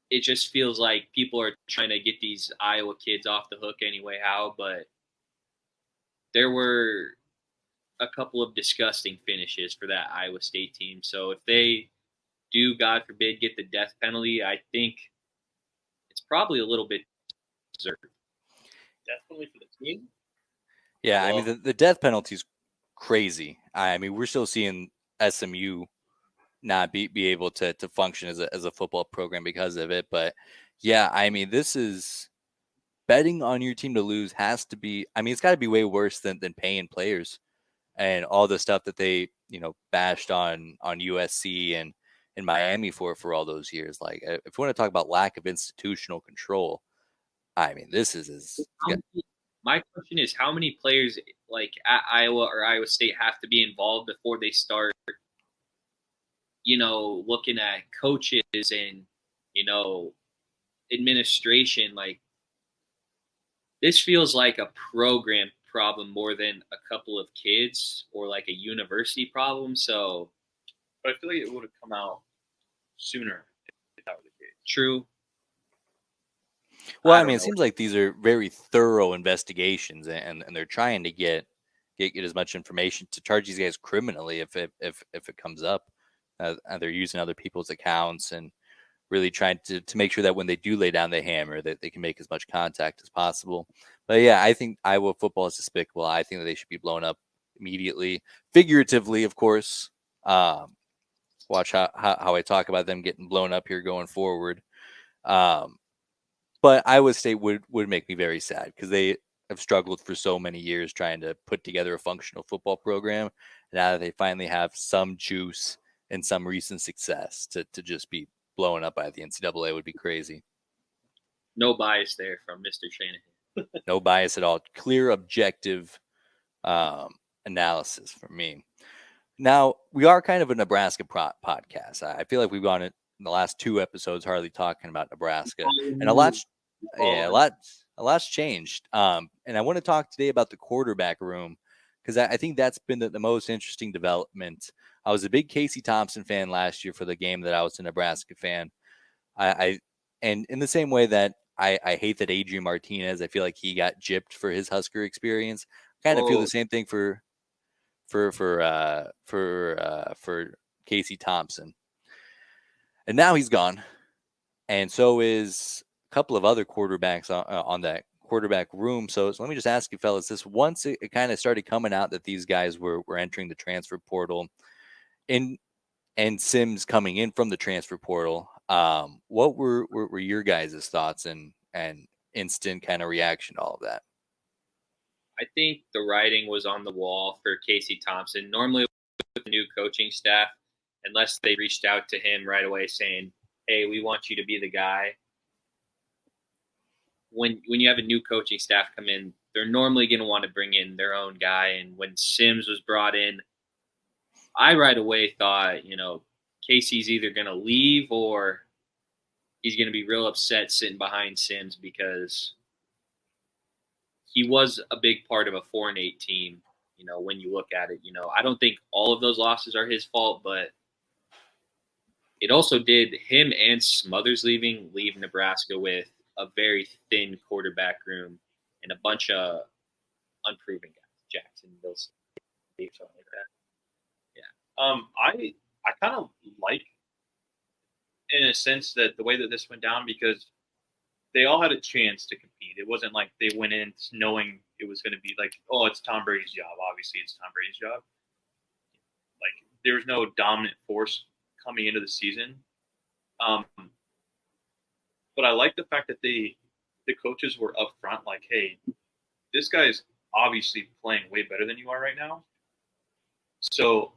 It just feels like people are trying to get these Iowa kids off the hook anyway, how, but there were a couple of disgusting finishes for that Iowa State team. So if they do, God forbid, get the death penalty, I think it's probably a little bit deserved. Death penalty for the team? Yeah, Well, I mean, the death penalty is crazy. I mean, we're still seeing SMU not be able to function as a football program because of it. But yeah, I mean, this is betting on your team to lose has to be, I mean, it's got to be way worse than paying players and all the stuff that they, bashed on USC and in Miami for all those years. Like, if you want to talk about lack of institutional control, I mean, this is My question is, how many players like at Iowa or Iowa State have to be involved before they start, looking at coaches and, administration? Like, this feels like a program problem more than a couple of kids or like a university problem. So, but I feel like it would have come out sooner if that were the case. True. Well, I mean, it seems like these are very thorough investigations, and they're trying to get as much information to charge these guys criminally if it comes up. And they're using other people's accounts and really trying to make sure that when they do lay down the hammer, that they can make as much contact as possible. But yeah, I think Iowa football is despicable. I think that they should be blown up immediately, figuratively, of course. Watch how I talk about them getting blown up here going forward. But Iowa State would make me very sad because they have struggled for so many years trying to put together a functional football program. Now that they finally have some juice and some recent success, to just be blown up by the NCAA would be crazy. No bias there from Mr. Shanahan. No bias at all. Clear, objective analysis from me. Now, we are kind of a Nebraska podcast. I feel like we've gone in the last 2 episodes hardly talking about Nebraska, and a lot's changed. And I want to talk today about the quarterback room because I think that's been the most interesting development. I was a big Casey Thompson fan last year for the game that I was a Nebraska fan. And in the same way that I hate that Adrian Martinez, I feel like he got gypped for his Husker experience. I kind of feel the same thing for Casey Thompson. And now he's gone. And so is a couple of other quarterbacks on that quarterback room. So let me just ask you, fellas, this once it kind of started coming out that these guys were entering the transfer portal and Sims coming in from the transfer portal, what were your guys' thoughts and instant kind of reaction to all of that? I think the writing was on the wall for Casey Thompson. Normally with the new coaching staff, unless they reached out to him right away saying, hey, we want you to be the guy. When you have a new coaching staff come in, they're normally going to want to bring in their own guy. And when Sims was brought in, I right away thought, Casey's either going to leave or he's going to be real upset sitting behind Sims because he was a big part of a 4-8 team, when you look at it. I don't think all of those losses are his fault, but it also did him and Smothers leave Nebraska with a very thin quarterback room and a bunch of unproven guys. Jacksonville State, something like that. I kind of like, in a sense, that the way that this went down because they all had a chance to compete. It wasn't like they went in knowing it was going to be like, oh, it's Tom Brady's job. Obviously, it's Tom Brady's job. Like, there was no dominant force coming into the season. But I like the fact that the coaches were upfront, like, hey, this guy is obviously playing way better than you are right now. So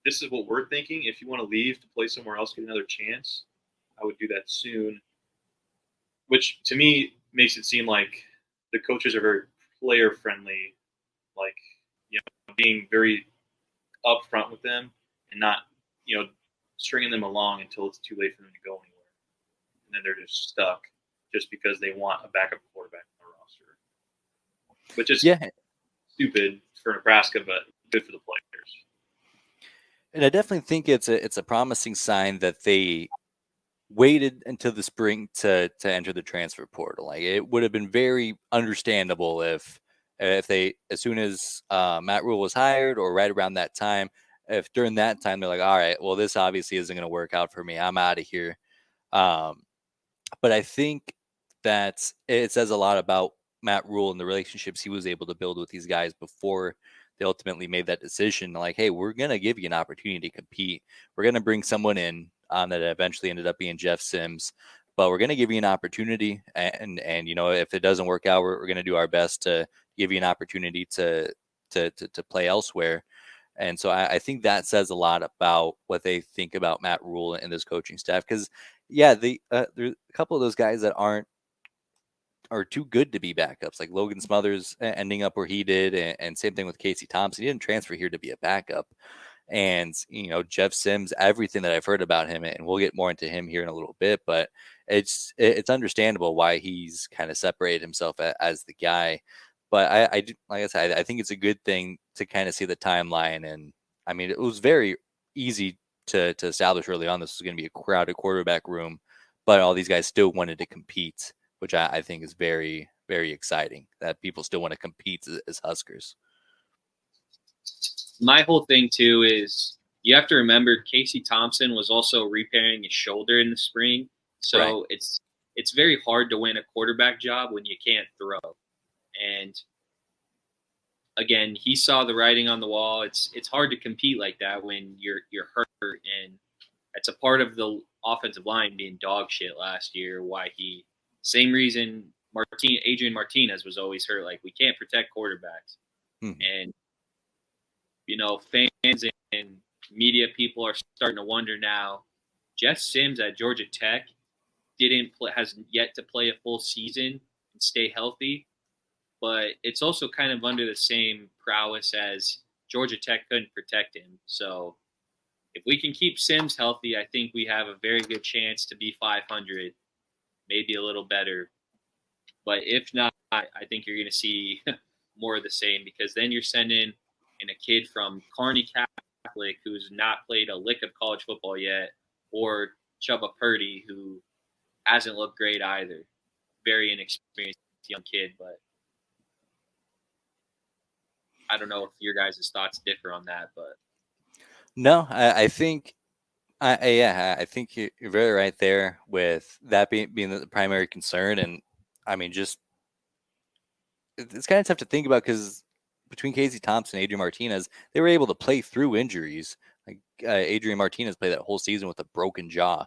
this is what we're thinking. If you want to leave to play somewhere else, get another chance, I would do that soon. Which to me makes it seem like the coaches are very player friendly, like, being very upfront with them and not, stringing them along until it's too late for them to go anywhere. And then they're just stuck just because they want a backup quarterback on the roster, which is stupid for Nebraska, but good for the players. And I definitely think it's a promising sign that they waited until the spring to enter the transfer portal. Like, it would have been very understandable if they, as soon as Matt Rule was hired or right around that time, if during that time they're like, all right, well, this obviously isn't going to work out for me, I'm out of here. But I think that it says a lot about Matt Rule and the relationships he was able to build with these guys before they ultimately made that decision. Like, hey, we're going to give you an opportunity to compete. We're going to bring someone in that eventually ended up being Jeff Sims, but we're going to give you an opportunity. And if it doesn't work out, we're going to do our best to give you an opportunity to play elsewhere. And so I think that says a lot about what they think about Matt Rule and this coaching staff. Because, there's a couple of those guys that are too good to be backups, like Logan Smothers ending up where he did, and same thing with Casey Thompson. He didn't transfer here to be a backup. And, Jeff Sims, everything that I've heard about him, and we'll get more into him here in a little bit, but it's understandable why he's kind of separated himself as the guy. But like I said, I think it's a good thing to kind of see the timeline. And I mean, it was very easy to establish early on this was going to be a crowded quarterback room, but all these guys still wanted to compete, which I think is very, very exciting that people still want to compete as Huskers. My whole thing too is you have to remember Casey Thompson was also repairing his shoulder in the spring, so Right. it's very hard to win a quarterback job when you can't throw. And again, he saw the writing on the wall. It's hard to compete like that when you're hurt, and it's a part of the offensive line being dog shit last year. Why same reason Adrian Martinez was always hurt. Like, we can't protect quarterbacks, and fans and media people are starting to wonder now. Jeff Sims at Georgia Tech has yet to play a full season and stay healthy, but it's also kind of under the same prowess as Georgia Tech couldn't protect him. So if we can keep Sims healthy, I think we have a very good chance to be 500, maybe a little better. But if not, I think you're going to see more of the same, because then you're sending in a kid from Kearney Catholic who's not played a lick of college football yet, or Chubba Purdy, who hasn't looked great either. Very inexperienced young kid, but I don't know if your guys' thoughts differ on that. But no, I think I think you're very right there with that being the primary concern. And I mean, just it's kind of tough to think about, because between Casey Thompson and Adrian Martinez, they were able to play through injuries. Like, Adrian Martinez played that whole season with a broken jaw.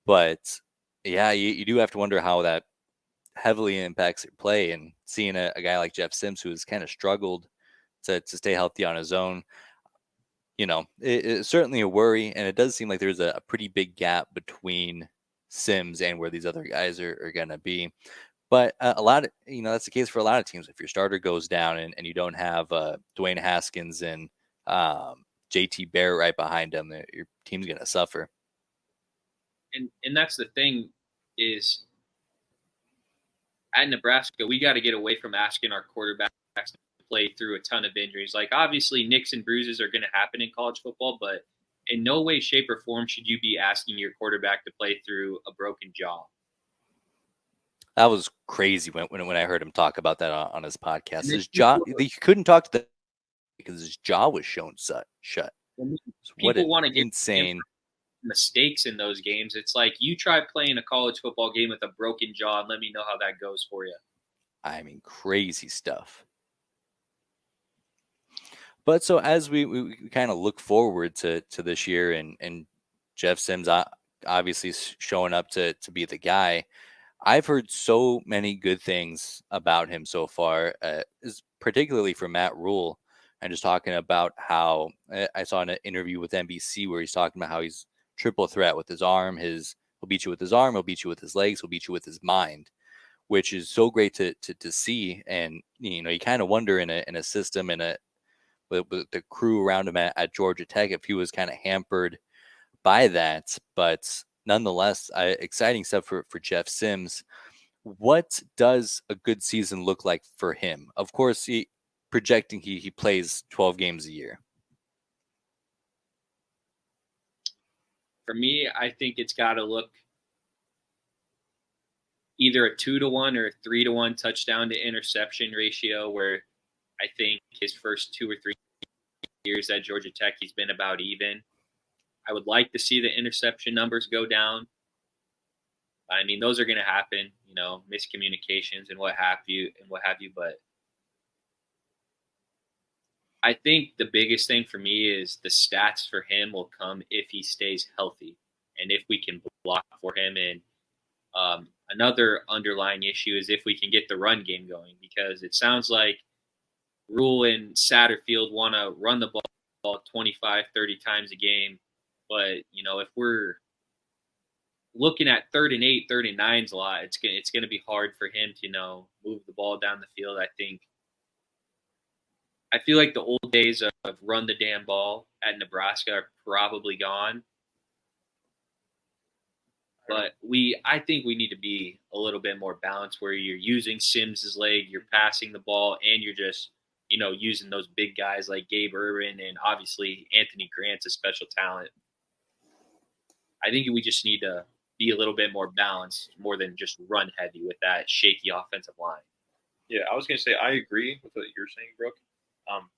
But you do have to wonder how that heavily impacts your play. And seeing a guy like Jeff Sims, who has kind of struggled to stay healthy on his own, it's certainly a worry. And it does seem like there's a pretty big gap between Sims and where these other guys are going to be. But a lot of, that's the case for a lot of teams. If your starter goes down and you don't have Dwayne Haskins and JT Barrett right behind him, your team's going to suffer. And that's the thing is, at Nebraska, we got to get away from asking our quarterbacks to play through a ton of injuries. Like, obviously, nicks and bruises are going to happen in college football, but in no way, shape, or form should you be asking your quarterback to play through a broken jaw. That was crazy when I heard him talk about that on his podcast. His jaw, he couldn't talk to because his jaw was shown shut. People want to get insane mistakes in those games. It's like, you try playing a college football game with a broken jaw and let me know how that goes for you. I mean, crazy stuff. But so as we kind of look forward to this year and Jeff Sims obviously showing up to be the guy. I've heard so many good things about him so far, is particularly from Matt Rule, and just talking about how I saw an interview with NBC where he's talking about how he's triple threat with his arm. He'll beat you with his arm, he'll beat you with his legs, he'll beat you with his mind, which is so great to see. And you kind of wonder in a system with the crew around him at Georgia Tech if he was kind of hampered by that. But nonetheless, exciting stuff for Jeff Sims. What does a good season look like for him? Of course, projecting he plays 12 games a year. For me, I think it's got to look either a 2-to-1 or a 3-to-1 touchdown to interception ratio, where I think his first 2 or 3 years at Georgia Tech, he's been about even. I would like to see the interception numbers go down. I mean, those are going to happen, miscommunications and what have you. But I think the biggest thing for me is the stats for him will come if he stays healthy and if we can block for him. And another underlying issue is if we can get the run game going, because it sounds like Rule and Satterfield want to run the ball 25, 30 times a game. But, if we're looking at 3rd and 8, 3rd and 9s a lot, it's going to be hard for him to, move the ball down the field. I feel like the old days of run the damn ball at Nebraska are probably gone. But I think we need to be a little bit more balanced, where you're using Sims's leg, you're passing the ball, and you're just, using those big guys like Gabe Ervin, and obviously Anthony Grant's a special talent. I think we just need to be a little bit more balanced, more than just run heavy with that shaky offensive line. Yeah, I was going to say I agree with what you're saying, Brooke.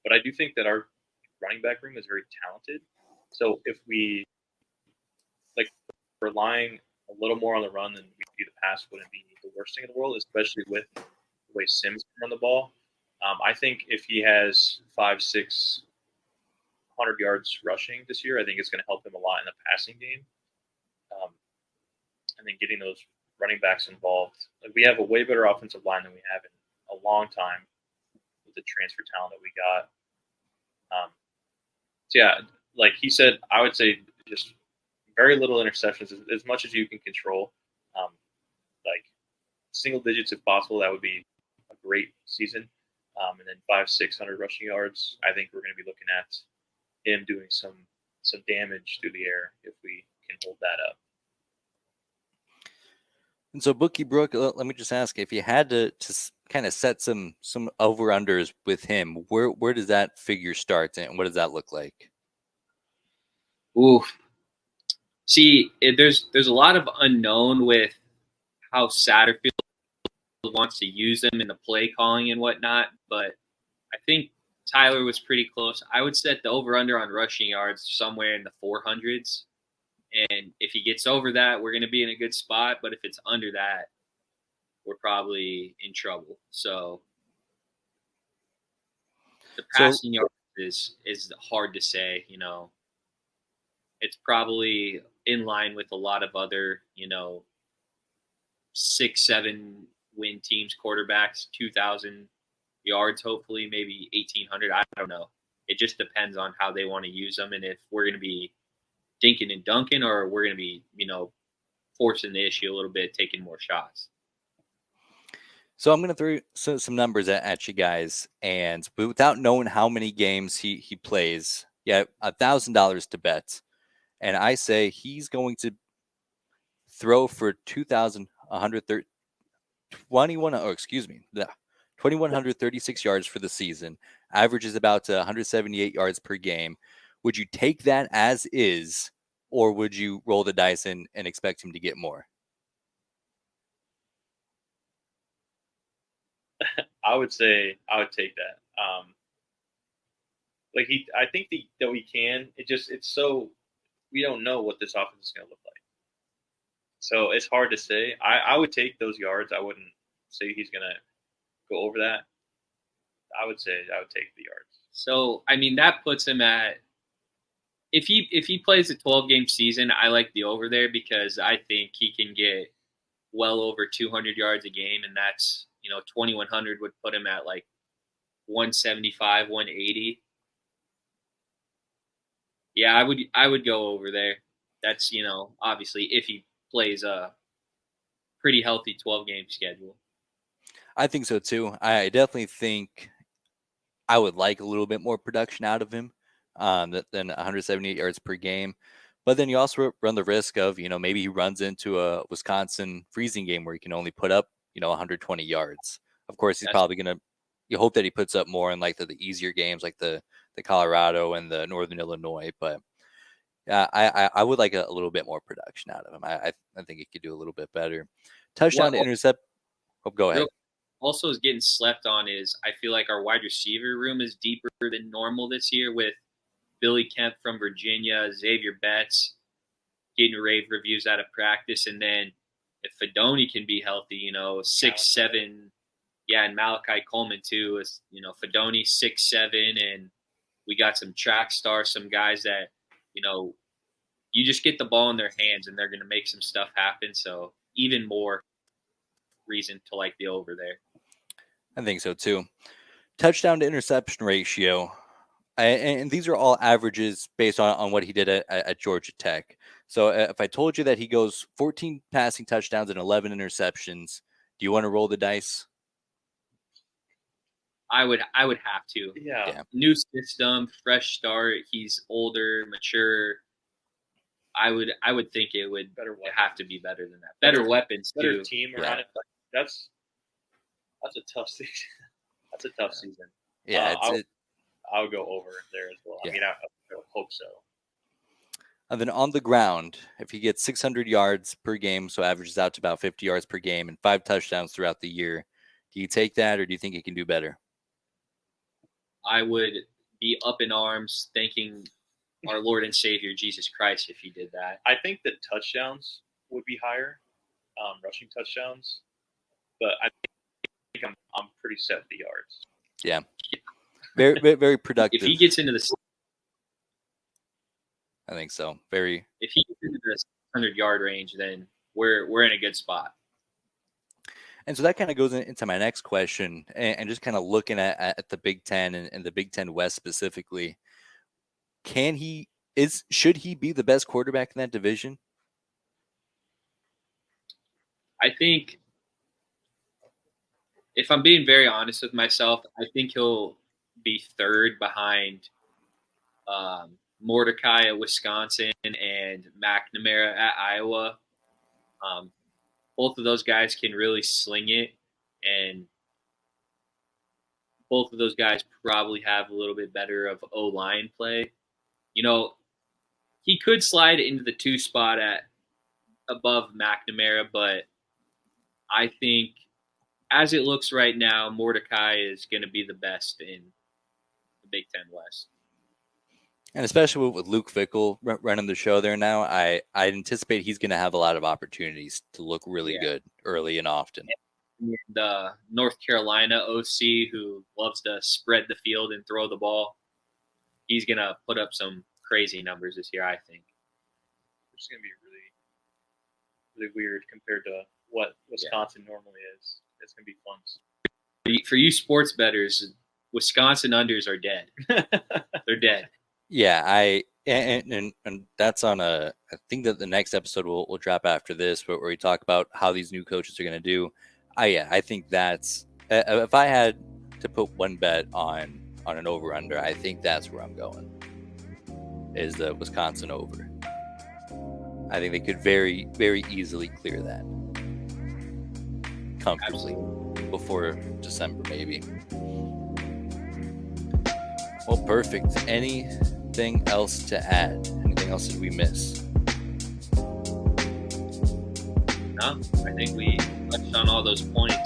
But I do think that our running back room is very talented. So if we relying a little more on the run than we do the pass wouldn't be the worst thing in the world, especially with the way Sims can run the ball. I think if he has 500, 600 yards rushing this year, I think it's going to help him a lot in the passing game. And then getting those running backs involved. We have a way better offensive line than we have in a long time with the transfer talent that we got. So yeah, like he said, I would say just very little interceptions, as much as you can control. Like single digits if possible, that would be a great season. And then 500, 600 rushing yards. I think we're going to be looking at him doing some damage through the air if we can hold that up. And so, Bookie Brooke, let me just ask, if you had to kind of set some over-unders with him, where does that figure start, and what does that look like? Ooh. See, there's a lot of unknown with how Satterfield wants to use them in the play calling and whatnot, but I think Tyler was pretty close. I would set the over-under on rushing yards somewhere in the 400s. And if he gets over that, we're going to be in a good spot. But if it's under that, we're probably in trouble. So the passing yards is hard to say. It's probably in line with a lot of other 6-7 win teams, quarterbacks, 2,000 yards, hopefully maybe 1,800. I don't know. It just depends on how they want to use them, and if we're going to be dinking and dunking, or we're going to be, forcing the issue a little bit, taking more shots. So I'm going to throw some numbers at you guys, and without knowing how many games he plays, $1,000 to bet, and I say he's going to throw for 2,136 yards for the season. Averages about 178 yards per game. Would you take that as is, or would you roll the dice and expect him to get more? I would say I would take that. I think that we can. It's so we don't know what this offense is going to look like. So it's hard to say. I would take those yards. I wouldn't say he's going to go over that. I would say I would take the yards. So, I mean, that puts him at if he plays a 12-game season, I like the over there because I think he can get well over 200 yards a game, and that's 2,100 would put him at like 175, 180. Yeah, I would go over there. That's obviously if he plays a pretty healthy 12-game schedule. I think so too. I definitely think I would like a little bit more production out of him than 178 yards per game. But then you also run the risk of, maybe he runs into a Wisconsin freezing game where he can only put up, 120 yards. Of course, he's probably going to, you hope that he puts up more in like the easier games like the Colorado and the Northern Illinois. But I would like a little bit more production out of him. I think he could do a little bit better. Touchdown to intercept. Oh, go ahead. Also is getting slept on is I feel like our wide receiver room is deeper than normal this year with Billy Kemp from Virginia, Xavier Betts getting rave reviews out of practice. And then if Fedoni can be healthy, 6'7", and Malachi Coleman too is, Fedoni 6'7", and we got some track stars, some guys that, you just get the ball in their hands and they're going to make some stuff happen. So even more reason to like the over there. I think so too. Touchdown to interception ratio. And these are all averages based on what he did at Georgia Tech. So if I told you that he goes 14 passing touchdowns and 11 interceptions, do you want to roll the dice? I would have to. Yeah. New system, fresh start. He's older, mature. I would think it would have to be better than that. Better weapons, better too. Team around it. That's a tough season. That's a tough season. Yeah, I'll go over there as well. Yeah. I mean, I hope so. And then on the ground, if he gets 600 yards per game, so averages out to about 50 yards per game and 5 touchdowns throughout the year, do you take that or do you think he can do better? I would be up in arms thanking our Lord and Savior, Jesus Christ, if he did that. I think that touchdowns would be higher, rushing touchdowns, but I think I'm pretty set with the yards. Yeah. Very, very, very productive. If he gets into the, I think so. Very. If he gets into the 100-yard range, then we're in a good spot. And so that kind of goes into my next question, and just kind of looking at the Big Ten and the Big Ten West specifically. Should he be the best quarterback in that division? I think, if I'm being very honest with myself, I think he'll be third behind Mordecai at Wisconsin and McNamara at Iowa. Both of those guys can really sling it, and both of those guys probably have a little bit better of O-line play. He could slide into the 2 spot at above McNamara, but I think as it looks right now, Mordecai is going to be the best in the Big Ten West. And especially with Luke Fickell running the show there now, I anticipate he's going to have a lot of opportunities to look really good early and often. The North Carolina OC who loves to spread the field and throw the ball, he's going to put up some crazy numbers this year, I think. It's going to be really, really weird compared to what Wisconsin normally is. It's going to be fun. For you sports bettors, Wisconsin unders are dead. They're dead. Yeah, and that's on I think that the next episode will drop after this, but where we talk about how these new coaches are going to do. I think that's if I had to put one bet on an over under, I think that's where I'm going. Is the Wisconsin over. I think they could very, very easily clear that comfortably before December, maybe. Well, perfect. Anything else to add? Anything else did we miss? No, I think we touched on all those points.